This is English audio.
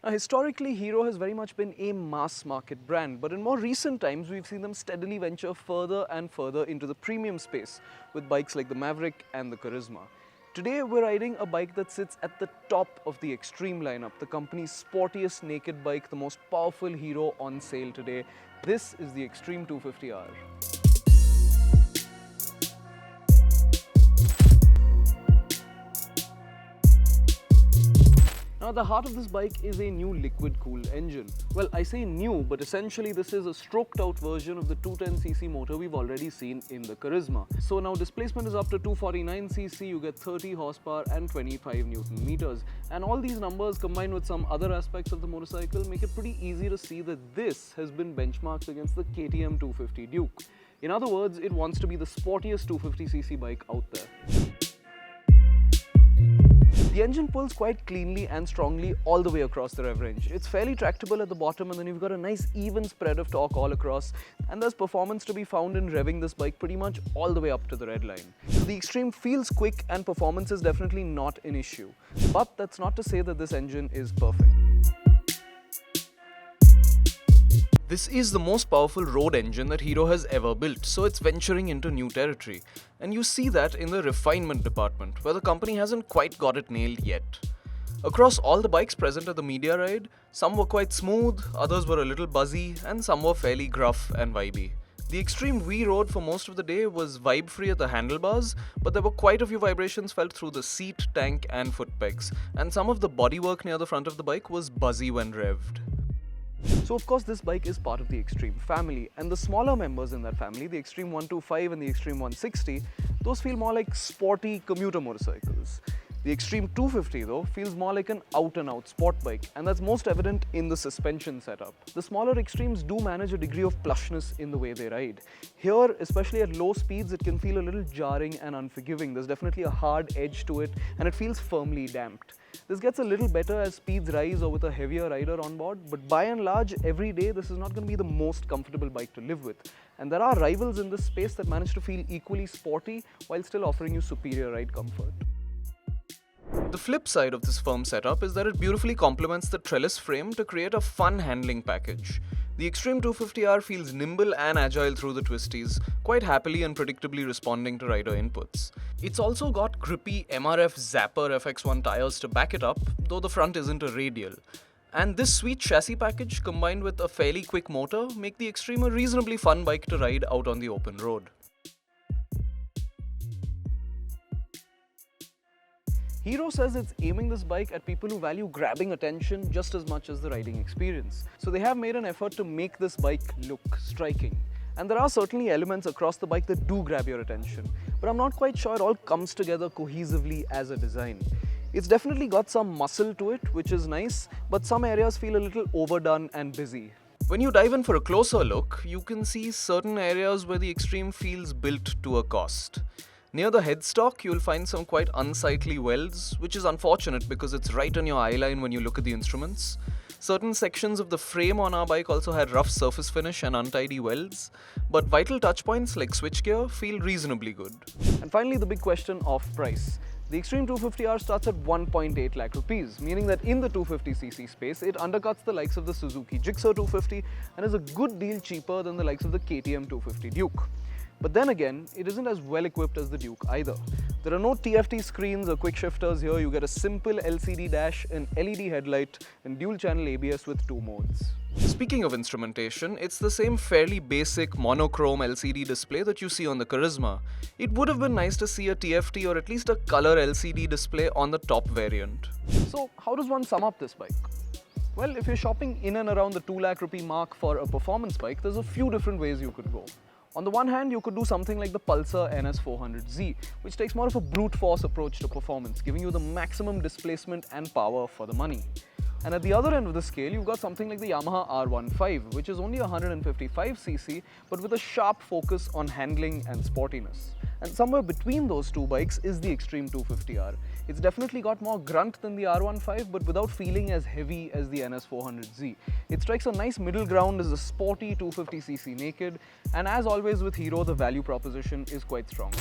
Now, historically, Hero has very much been a mass market brand, but in more recent times, we've seen them steadily venture further and further into the premium space with bikes like the Maverick and the Charisma. Today, we're riding a bike that sits at the top of the Xtreme lineup, the company's sportiest naked bike, the most powerful Hero on sale today. This is the Xtreme 250R. Now, the heart of this bike is a new liquid-cooled engine. Well, I say new, but essentially this is a stroked-out version of the 210cc motor we've already seen in the Charisma. So now displacement is up to 249cc, you get 30 horsepower and 25 Newton meters. And all these numbers combined with some other aspects of the motorcycle make it pretty easy to see that this has been benchmarked against the KTM 250 Duke. In other words, it wants to be the sportiest 250cc bike out there. The engine pulls quite cleanly and strongly all the way across the rev range. It's fairly tractable at the bottom, and then you've got a nice even spread of torque all across, and there's performance to be found in revving this bike pretty much all the way up to the red line. So the Xtreme feels quick and performance is definitely not an issue. But that's not to say that this engine is perfect. This is the most powerful road engine that Hero has ever built, so it's venturing into new territory. And you see that in the refinement department, where the company hasn't quite got it nailed yet. Across all the bikes present at the media ride, some were quite smooth, others were a little buzzy, and some were fairly gruff and vibey. The Xtreme we rode for most of the day was vibe-free at the handlebars, but there were quite a few vibrations felt through the seat, tank, and foot pegs, and some of the bodywork near the front of the bike was buzzy when revved. So of course this bike is part of the Xtreme family, and the smaller members in that family, the Xtreme 125 and the Xtreme 160, those feel more like sporty commuter motorcycles. The Xtreme 250 though feels more like an out-and-out sport bike, and that's most evident in the suspension setup. The smaller Xtremes do manage a degree of plushness in the way they ride. Here, especially at low speeds, it can feel a little jarring and unforgiving. There's definitely a hard edge to it, and it feels firmly damped. This gets a little better as speeds rise or with a heavier rider on board, but by and large, every day this is not going to be the most comfortable bike to live with. And there are rivals in this space that manage to feel equally sporty while still offering you superior ride comfort. The flip side of this firm setup is that it beautifully complements the trellis frame to create a fun handling package. The Xtreme 250R feels nimble and agile through the twisties, quite happily and predictably responding to rider inputs. It's also got grippy MRF Zapper FX1 tires to back it up, though the front isn't a radial. And this sweet chassis package combined with a fairly quick motor make the Xtreme a reasonably fun bike to ride out on the open road. Hero says it's aiming this bike at people who value grabbing attention just as much as the riding experience. So they have made an effort to make this bike look striking. And there are certainly elements across the bike that do grab your attention, but I'm not quite sure it all comes together cohesively as a design. It's definitely got some muscle to it, which is nice, but some areas feel a little overdone and busy. When you dive in for a closer look, you can see certain areas where the Xtreme feels built to a cost. Near the headstock, you'll find some quite unsightly welds, which is unfortunate because it's right on your eye line when you look at the instruments. Certain sections of the frame on our bike also had rough surface finish and untidy welds, but vital touch points like switchgear feel reasonably good. And finally, the big question of price. The Xtreme 250R starts at 1.8 lakh rupees, meaning that in the 250cc space, it undercuts the likes of the Suzuki Gixxer 250 and is a good deal cheaper than the likes of the KTM 250 Duke. But then again, it isn't as well equipped as the Duke either. There are no TFT screens or quick shifters here. You get a simple LCD dash, an LED headlight, and dual channel ABS with 2 modes. Speaking of instrumentation, it's the same fairly basic monochrome LCD display that you see on the Charisma. It would have been nice to see a TFT or at least a color LCD display on the top variant. So how does one sum up this bike? Well, if you're shopping in and around the 2 lakh rupee mark for a performance bike, there's a few different ways you could go. On the one hand, you could do something like the Pulsar NS400Z, which takes more of a brute force approach to performance, giving you the maximum displacement and power for the money. And at the other end of the scale, you've got something like the Yamaha R15, which is only 155cc, but with a sharp focus on handling and sportiness. And somewhere between those two bikes is the Xtreme 250R. It's definitely got more grunt than the R15, but without feeling as heavy as the NS400Z. It strikes a nice middle ground as a sporty 250cc naked, and as always with Hero, the value proposition is quite strong.